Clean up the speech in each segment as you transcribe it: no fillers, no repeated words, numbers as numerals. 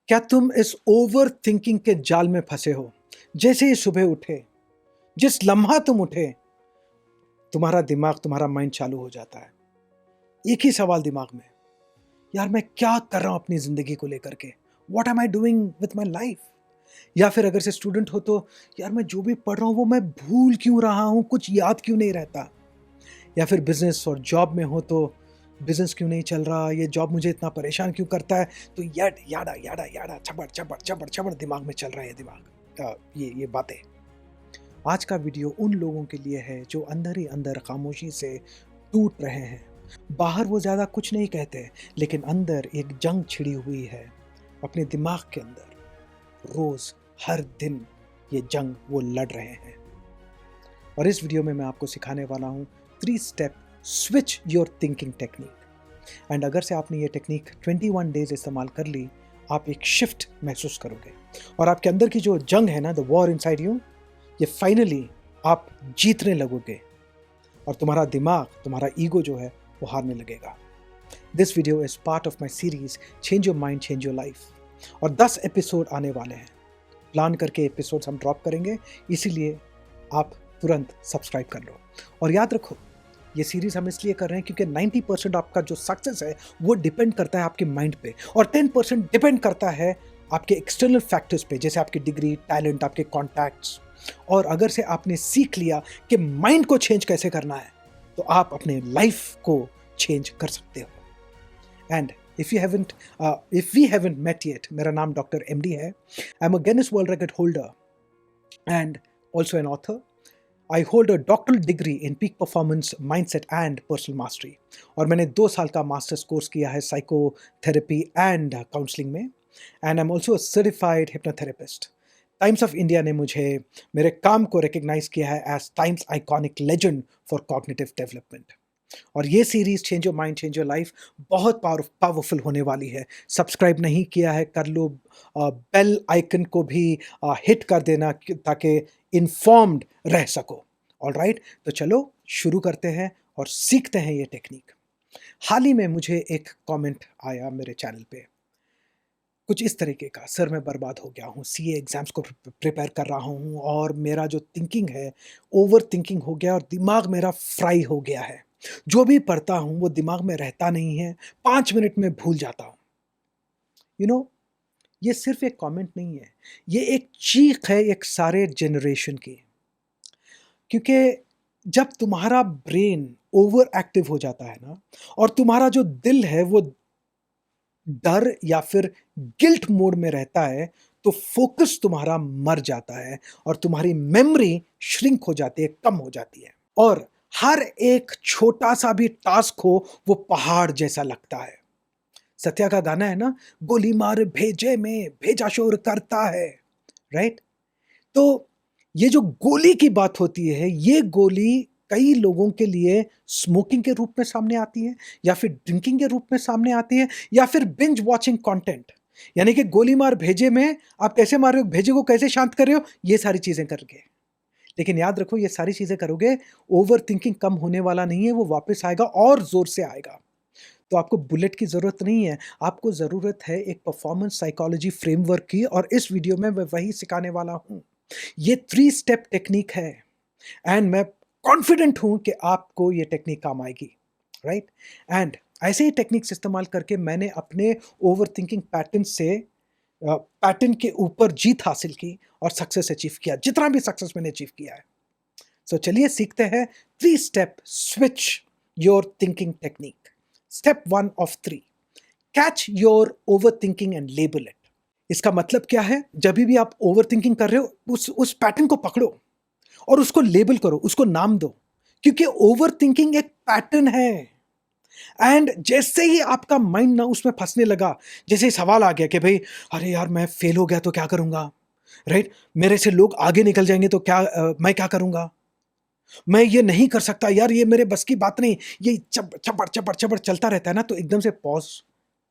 क्या तुम इस ओवर थिंकिंग के जाल में फंसे हो? जैसे ही सुबह उठे, जिस लम्हा तुम उठे, तुम्हारा दिमाग, तुम्हारा माइंड चालू हो जाता है। एक ही सवाल दिमाग में, यार मैं क्या कर रहा हूं अपनी जिंदगी को लेकर के? What am I doing with my life? या फिर अगर से स्टूडेंट हो तो यार मैं जो भी पढ़ रहा हूं वो मैं भूल क्यों रहा हूं, कुछ याद क्यों नहीं रहता? या फिर बिजनेस और जॉब में हो तो बिजनेस क्यों नहीं चल रहा, ये जॉब मुझे इतना परेशान क्यों करता है? तो याड़ा याड़ा याड़ा छबड़ छबड़ छबड़ छबड़ दिमाग में चल रहा है ये बातें। आज का वीडियो उन लोगों के लिए है जो अंदर ही अंदर खामोशी से टूट रहे हैं। बाहर वो ज़्यादा कुछ नहीं कहते, लेकिन अंदर एक जंग छिड़ी हुई है अपने दिमाग के अंदर। रोज़, हर दिन ये जंग वो लड़ रहे हैं। और इस वीडियो में मैं आपको सिखाने वाला हूँ 3 step switch your thinking technique. And अगर से आपने ये टेक्निक 21 डेज इस्तेमाल कर ली, आप एक शिफ्ट महसूस करोगे और आपके अंदर की जो जंग है ना, द वॉर इनसाइड यू, ये फाइनली आप जीतने लगोगे और तुम्हारा दिमाग, तुम्हारा ईगो जो है वो हारने लगेगा। This video is part of my series change your mind change your life. और 10 एपिसोड आने वाले हैं। प्लान करके एपिसोड्स हम ड्रॉप करेंगे, इसीलिए आप तुरंत सब्सक्राइब कर लो। और याद रखो, ये सीरीज हम इसलिए कर रहे हैं क्योंकि 90% आपका जो सक्सेस है वो डिपेंड करता है आपके माइंड पे, और 10% डिपेंड करता है आपके एक्सटर्नल फैक्टर्स पे, जैसे आपकी डिग्री, टैलेंट, आपके कॉन्टैक्ट्स। और अगर से आपने सीख लिया कि माइंड को चेंज कैसे करना है, तो आप अपने लाइफ को चेंज कर सकते हो। And if we haven't met yet, मेरा नाम डॉक्टर MD है। I'm a Guinness World Record holder and also an author. I hold a doctoral degree in peak performance, mindset and personal mastery. और मैंने 2 साल का मास्टर्स कोर्स किया है psychotherapy and counselling में। And I am also certified hypnotherapist. Times of India ने मुझे, मेरे काम को रिकग्नाइज किया है as Times iconic legend for cognitive development. और ये series change your mind change your life बहुत पावरफुल होने वाली है। सब्सक्राइब नहीं किया है, कर लो। बेल आइकन को भी हिट कर देना ताकि इन्फॉर्म्ड रह सको। ऑलराइट, तो चलो शुरू करते हैं और सीखते हैं ये टेक्निक। हाल ही में मुझे एक कमेंट आया मेरे चैनल पे, कुछ इस तरीके का, सर मैं बर्बाद हो गया हूँ, सीए एग्जाम्स को प्रिपेयर कर रहा हूँ और मेरा जो थिंकिंग है ओवर थिंकिंग हो गया और दिमाग मेरा फ्राई हो गया है। जो भी पढ़ता हूँ वो दिमाग में रहता नहीं है, 5 मिनट में भूल जाता हूँ। यू नो, ये सिर्फ एक कमेंट नहीं है, ये एक चीख है एक सारे जनरेशन की। क्योंकि जब तुम्हारा ब्रेन ओवर एक्टिव हो जाता है ना, और तुम्हारा जो दिल है वो डर या फिर गिल्ट मोड में रहता है, तो फोकस तुम्हारा मर जाता है और तुम्हारी मेमोरी श्रिंक हो जाती है, कम हो जाती है। और हर एक छोटा सा भी टास्क हो वो पहाड़ जैसा लगता है। सत्या का गाना है ना, गोली मार भेजे में भेजा शोर करता है, राइट? तो ये जो गोली की बात होती है, ये गोली कई लोगों के लिए स्मोकिंग के रूप में सामने आती है, या फिर ड्रिंकिंग के रूप में सामने आती है, या फिर बिंज वॉचिंग कंटेंट। यानी कि गोली मार भेजे में आप कैसे मार रहे हो, भेजे को कैसे शांत कर रहे हो, ये सारी चीजें करके। लेकिन याद रखो, ये सारी चीजें करोगे, ओवर थिंकिंग कम होने वाला नहीं है, वो वापस आएगा और जोर से आएगा। तो आपको बुलेट की ज़रूरत नहीं है, आपको ज़रूरत है एक परफॉर्मेंस साइकोलॉजी फ्रेमवर्क की, और इस वीडियो में मैं वही सिखाने वाला हूँ। ये 3 स्टेप टेक्निक है एंड मैं कॉन्फिडेंट हूँ कि आपको ये टेक्निक काम आएगी, राइट? एंड ऐसे ही टेक्निक्स इस्तेमाल करके मैंने अपने ओवर थिंकिंग पैटर्न के ऊपर जीत हासिल की और सक्सेस अचीव किया, जितना भी सक्सेस मैंने अचीव किया है। सो चलिए सीखते हैं 3 step switch your thinking technique. Step 1 of 3, catch your over thinking and label it. इसका मतलब क्या है? जब भी आप ओवर थिंकिंग कर रहे हो, उस पैटर्न को पकड़ो और उसको लेबल करो, उसको नाम दो, क्योंकि ओवर थिंकिंग एक पैटर्न है। एंड जैसे ही आपका माइंड ना उसमें फंसने लगा, जैसे ही सवाल आ गया कि भाई अरे यार मैं फेल हो गया तो क्या करूंगा, राइट? मेरे से लोग आगे निकल जाएंगे तो मैं क्या करूंगा, मैं ये नहीं कर सकता यार, ये मेरे बस की बात नहीं, ये चपड़ चपड़ चपड़ चलता रहता है ना, तो एकदम से पॉज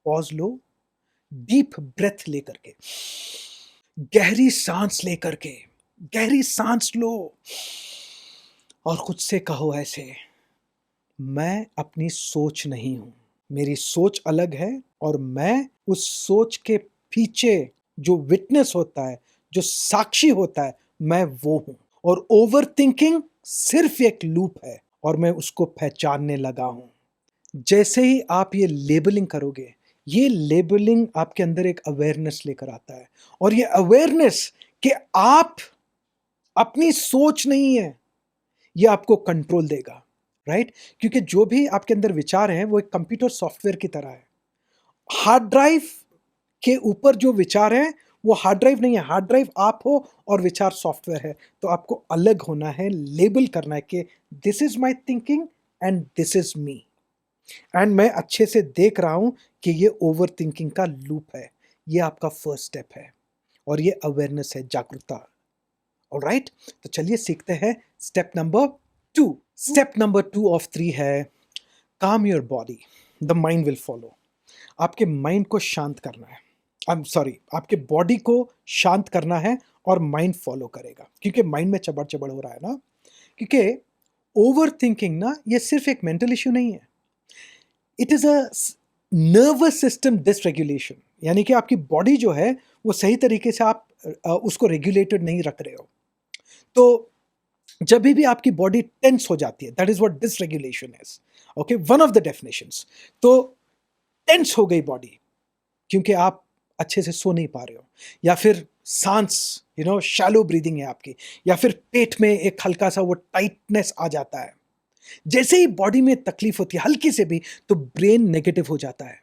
पॉज लो, डीप ब्रेथ लेकर के, गहरी सांस लेकर के, गहरी सांस लो और खुद से कहो ऐसे, मैं अपनी सोच नहीं हूं, मेरी सोच अलग है और मैं उस सोच के पीछे जो विटनेस होता है, जो साक्षी होता है, मैं वो हूं। और ओवर थिंकिंग सिर्फ एक लूप है और मैं उसको पहचानने लगा हूं। जैसे ही आप ये लेबलिंग करोगे, ये लेबलिंग आपके अंदर एक अवेयरनेस लेकर आता है, और ये अवेयरनेस कि आप अपनी सोच नहीं है, ये आपको कंट्रोल देगा, राइट? क्योंकि जो भी आपके अंदर विचार हैं वो एक कंप्यूटर सॉफ्टवेयर की तरह है। हार्ड ड्राइव के ऊपर जो विचार हैं वो हार्ड ड्राइव नहीं है, हार्ड ड्राइव आप हो और विचार सॉफ्टवेयर है। तो आपको अलग होना है, लेबल करना है कि this is my thinking and this is me. And मैं अच्छे से देख रहा हूं कि ये ओवर थिंकिंग का लूप है। ये आपका फर्स्ट स्टेप है और ये अवेयरनेस है, जागरूकता। ऑलराइट, तो चलिए सीखते हैं step number 2। Step number 2 of 3 है काम your body, the mind will follow. आपके माइंड को शांत करना है, आपके बॉडी को शांत करना है और माइंड फॉलो करेगा। क्योंकि माइंड में चबड़ चबड़ हो रहा है ना, क्योंकि ओवर थिंकिंग ना ये सिर्फ एक मेंटल इश्यू नहीं है, it is a nervous system dysregulation. यानी कि आपकी बॉडी जो है वो सही तरीके से आप उसको रेगुलेटेड नहीं रख रहे हो। तो जब भी आपकी बॉडी टेंस हो जाती है, that is what dysregulation is. Okay, one of the definitions. तो टेंस हो गई बॉडी क्योंकि आप अच्छे से सो नहीं पा रहे हो, या फिर सांस शैलो ब्रीदिंग है आपकी, या फिर पेट में एक हल्का सा वो टाइटनेस आ जाता है। जैसे ही बॉडी में तकलीफ होती है हल्की से भी, तो ब्रेन नेगेटिव हो जाता है।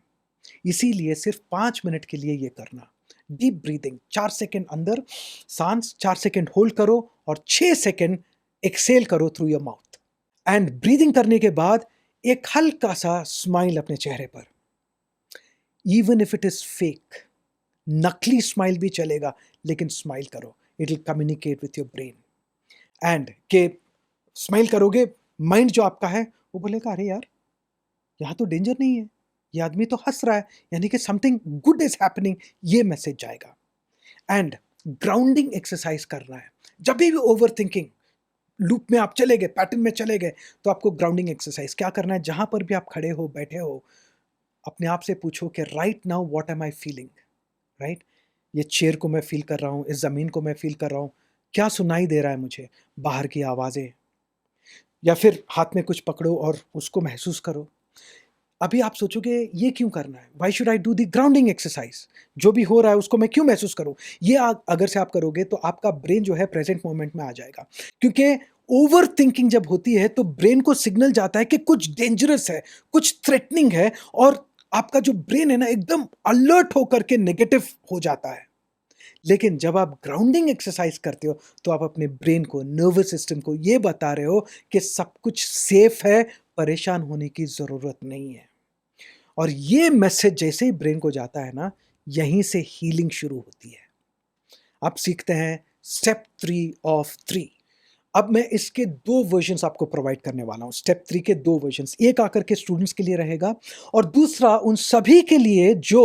इसीलिए सिर्फ 5 मिनट के लिए ये करना, डीप ब्रीदिंग, 4 सेकंड अंदर सांस, 4 सेकंड होल्ड करो और 6 सेकंड एक्सेल करो through your mouth. And breathing करने के बाद एक हल्का सा स्माइल अपने चेहरे पर, even if it is fake, नकली स्माइल भी चलेगा, लेकिन स्माइल करो, it will communicate with your brain. And के स्माइल करोगे, माइंड जो आपका है वो बोलेगा अरे यार यहाँ तो डेंजर नहीं है, ये आदमी तो हंस रहा है, यानी कि समथिंग गुड इज हैपनिंग, ये मैसेज जाएगा। एंड ग्राउंडिंग एक्सरसाइज करना है। जब भी ओवर थिंकिंग लूप में आप चले गए, पैटर्न में चले गए, तो आपको ग्राउंडिंग एक्सरसाइज क्या करना है, जहां पर भी आप खड़े हो, बैठे हो, अपने आप से पूछो कि right now what am I feeling, right? ये चेयर को मैं फील कर रहा हूँ, इस ज़मीन को मैं फील कर रहा हूँ, क्या सुनाई दे रहा है मुझे, बाहर की आवाज़ें, या फिर हाथ में कुछ पकड़ो और उसको महसूस करो। अभी आप सोचोगे ये क्यों करना है, why should I do the grounding exercise, जो भी हो रहा है उसको मैं क्यों महसूस करूं। ये अगर से आप करोगे तो आपका ब्रेन जो है प्रेजेंट मोमेंट में आ जाएगा। क्योंकि ओवर थिंकिंग जब होती है तो ब्रेन को सिग्नल जाता है कि कुछ डेंजरस है, कुछ थ्रेटनिंग है, और आपका जो ब्रेन है ना एकदम अलर्ट होकर के नेगेटिव हो जाता है। लेकिन जब आप ग्राउंडिंग एक्सरसाइज करते हो तो आप अपने ब्रेन को, नर्वस सिस्टम को ये बता रहे हो कि सब कुछ सेफ है, परेशान होने की जरूरत नहीं है। और ये मैसेज जैसे ही ब्रेन को जाता है ना, यहीं से हीलिंग शुरू होती है। अब सीखते हैं स्टेप 3 ऑफ 3। अब मैं इसके 2 वर्जन्स आपको प्रोवाइड करने वाला हूं। स्टेप 3 के 2 वर्जन्स, एक आकर के स्टूडेंट्स के लिए रहेगा और दूसरा उन सभी के लिए जो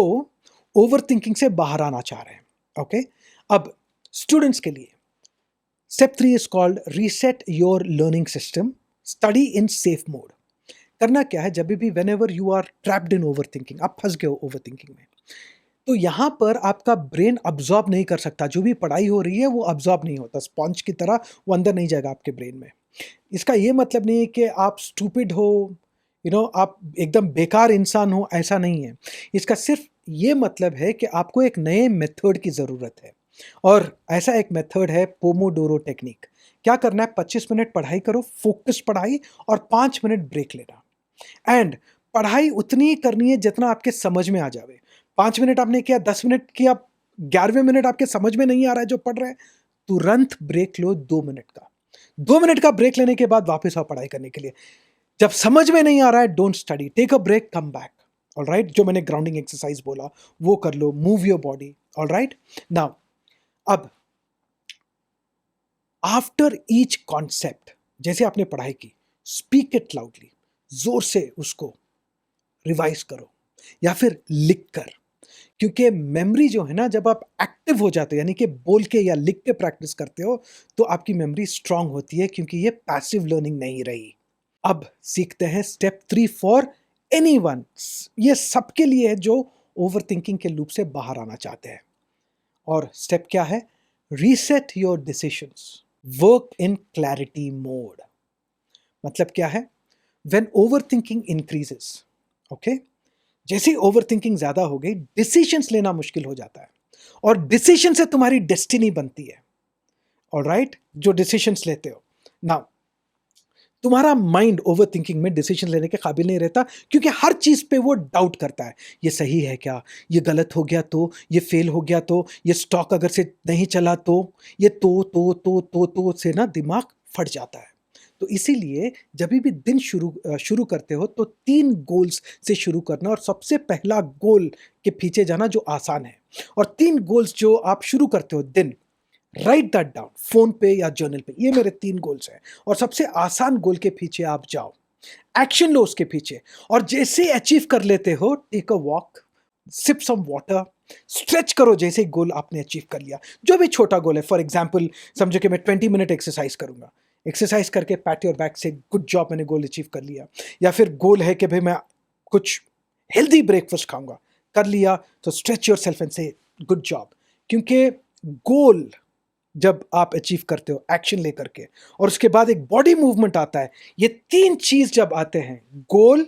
ओवर थिंकिंग से बाहर आना चाह रहे हैं। ओके, अब स्टूडेंट्स के लिए step 3 is called reset your learning system, study in safe mode. करना क्या है, जब भी whenever you are trapped in overthinking, आप फंस गए हो ओवर थिंकिंग में, तो यहां पर आपका ब्रेन अब्जॉर्ब नहीं कर सकता, जो भी पढ़ाई हो रही है वो अब्जॉर्ब नहीं होता, स्पॉन्ज की तरह वो अंदर नहीं जाएगा आपके ब्रेन में। इसका ये मतलब नहीं है कि आप स्टूपिड हो, आप एकदम बेकार इंसान हो, ऐसा नहीं है। इसका सिर्फ ये मतलब है कि आपको एक नए मेथड की ज़रूरत है, और ऐसा एक मेथड है पोमोडोरो टेक्निक। क्या करना है, 25 मिनट पढ़ाई करो, फोकस पढ़ाई, और 5 मिनट ब्रेक लेना। एंड पढ़ाई उतनी ही करनी है जितना आपके समझ में आ जावे। 5 मिनट आपने किया, 10 मिनट किया, 11वें मिनट आपके समझ में नहीं आ रहा है जो पढ़ रहे हैं, तुरंत ब्रेक लो 2 मिनट का। 2 मिनट का ब्रेक लेने के बाद वापस आओ पढ़ाई करने के लिए। जब समझ में नहीं आ रहा है, don't study, take a break, come back. Alright, जो मैंने ग्राउंडिंग एक्सरसाइज बोला वो कर लो, move your body. Alright, now अब आफ्टर ईच कॉन्सेप्ट, जैसे आपने पढ़ाई की, स्पीक इट लाउडली, जोर से उसको रिवाइज करो या फिर लिख कर। क्योंकि मेमोरी जो है ना, जब आप एक्टिव हो जाते हो, यानी कि बोल के या लिख के प्रैक्टिस करते हो, तो आपकी मेमोरी स्ट्रांग होती है, क्योंकि ये पैसिव लर्निंग नहीं रही। अब सीखते हैं स्टेप 3 फॉर एनीवन। ये सबके लिए है जो ओवर थिंकिंग के लूप से बाहर आना चाहते हैं। और स्टेप क्या है? Reset your decisions, work in clarity mode. मतलब क्या है? When over thinking increases, okay, जैसे ही ओवर थिंकिंग ज्यादा हो गई, डिसीजंस लेना मुश्किल हो जाता है, और डिसीजन से तुम्हारी डेस्टिनी बनती है। ऑलराइट, जो डिसीजंस लेते हो नाउ, तुम्हारा माइंड ओवर थिंकिंग में डिसीजन लेने के काबिल नहीं रहता, क्योंकि हर चीज पे वो डाउट करता है। ये सही है क्या? ये गलत हो गया तो? ये फेल हो गया तो? ये स्टॉक अगर से नहीं चला तो? ये तो से ना दिमाग फट जाता है। तो इसीलिए जब भी दिन शुरू करते हो तो 3 गोल्स से शुरू करना, और सबसे पहला गोल के पीछे जाना जो आसान है। और 3 गोल्स जो आप शुरू करते हो दिन, राइट दैट डाउन फोन पे या जर्नल पे, ये मेरे 3 गोल्स हैं। और सबसे आसान गोल के पीछे आप जाओ, एक्शन लो उसके पीछे, और जैसे अचीव कर लेते हो, take a walk, sip some water, stretch करो। जैसे गोल आपने अचीव कर लिया, जो भी छोटा गोल है, फॉर एग्जाम्पल समझो कि मैं 20 मिनट एक्सरसाइज करूंगा, एक्सरसाइज करके पैट योर बैक से गुड जॉब, मैंने गोल अचीव कर लिया। या फिर गोल है कि भाई मैं कुछ हेल्दी ब्रेकफास्ट खाऊंगा, कर लिया, तो स्ट्रेच योर सेल्फ एंड से गुड जॉब। क्योंकि गोल जब आप अचीव करते हो एक्शन लेकर के, और उसके बाद एक बॉडी मूवमेंट आता है, ये 3 चीज जब आते हैं, गोल,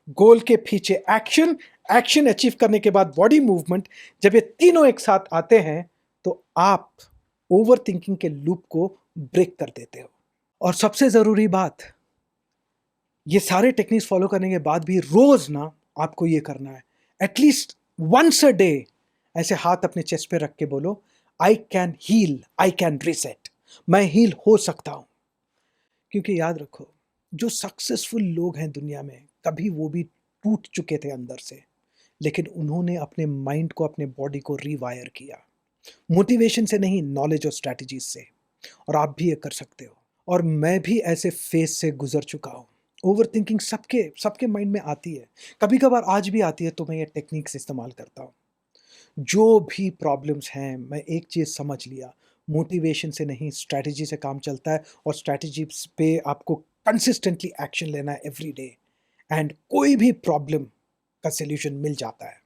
गोल के पीछे एक्शन, एक्शन अचीव करने के बाद बॉडी मूवमेंट, जब ये तीनों एक साथ आते हैं तो आप ओवर थिंकिंग के लूप को ब्रेक कर देते हो। और सबसे जरूरी बात, ये सारे टेक्निक्स फॉलो करने के बाद भी रोज ना आपको ये करना है, एटलीस्ट वंस अ डे ऐसे हाथ अपने चेस्ट पे रख के बोलो, I can heal, I can reset, मैं हील हो सकता हूं। क्योंकि याद रखो, जो सक्सेसफुल लोग हैं दुनिया में, कभी वो भी टूट चुके थे अंदर से, लेकिन उन्होंने अपने माइंड को, अपने बॉडी को रीवायर किया, मोटिवेशन से नहीं, नॉलेज और स्ट्रैटेजीज से। और आप भी ये कर सकते हो। और मैं भी ऐसे फेज से गुजर चुका हूँ। ओवर थिंकिंग सबके सबके माइंड में आती है, कभी कभार आज भी आती है, तो मैं ये टेक्निक्स इस्तेमाल करता हूँ। जो भी प्रॉब्लम्स हैं, मैं एक चीज़ समझ लिया, मोटिवेशन से नहीं, स्ट्रैटेजी से काम चलता है, और स्ट्रैटेजी पे आपको कंसिस्टेंटली एक्शन लेना है एवरी डे, एंड कोई भी प्रॉब्लम का सल्यूशन मिल जाता है,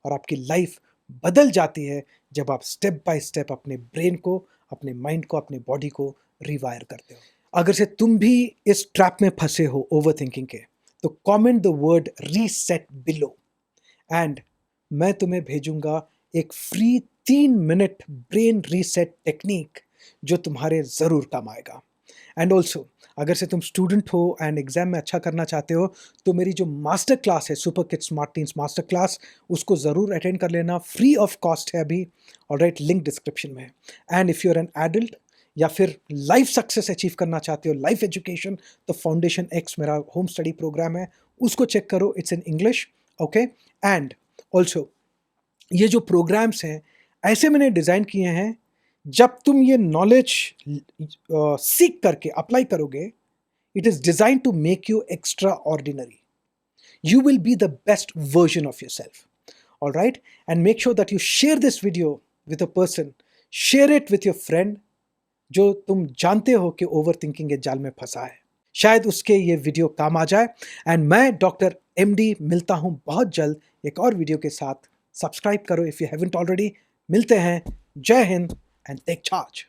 और आपकी लाइफ बदल जाती है जब आप स्टेप बाय स्टेप अपने ब्रेन को, अपने माइंड को, अपने बॉडी को रिवायर करते हो। अगर से तुम भी इस ट्रैप में फंसे हो ओवर थिंकिंग के, तो comment the word reset below, and मैं तुम्हें भेजूंगा एक free 3 minute brain reset technique जो तुम्हारे ज़रूर काम आएगा। एंड ऑल्सो, अगर से तुम स्टूडेंट हो एंड एग्जाम में अच्छा करना चाहते हो, तो मेरी जो मास्टर क्लास है, super kids smart teens master class, उसको ज़रूर अटेंड कर लेना, फ्री ऑफ कॉस्ट है अभी। ऑलराइट, लिंक डिस्क्रिप्शन में है। And if you are an adult या फिर लाइफ सक्सेस अचीव करना चाहते हो, लाइफ एजुकेशन, तो फाउंडेशन एक्स मेरा होम स्टडी प्रोग्राम है, उसको चेक करो, it's in English, okay. And also, ये जो प्रोग्राम्स हैं, ऐसे मैंने डिज़ाइन किए हैं, जब तुम ये नॉलेज सीख करके अप्लाई करोगे, it is design to make you extraordinary, you will be the best version of yourself. All right, and make sure that you share this video with a person, share it with your friend जो तुम जानते हो कि over thinking के जाल में फंसा है, शायद उसके ये वीडियो काम आ जाए। एंड मैं डॉक्टर MD मिलता हूं बहुत जल्द एक और वीडियो के साथ। सब्सक्राइब करो इफ यू हैवंट ऑलरेडी। मिलते हैं। जय हिंद एंड टेक चार्ज।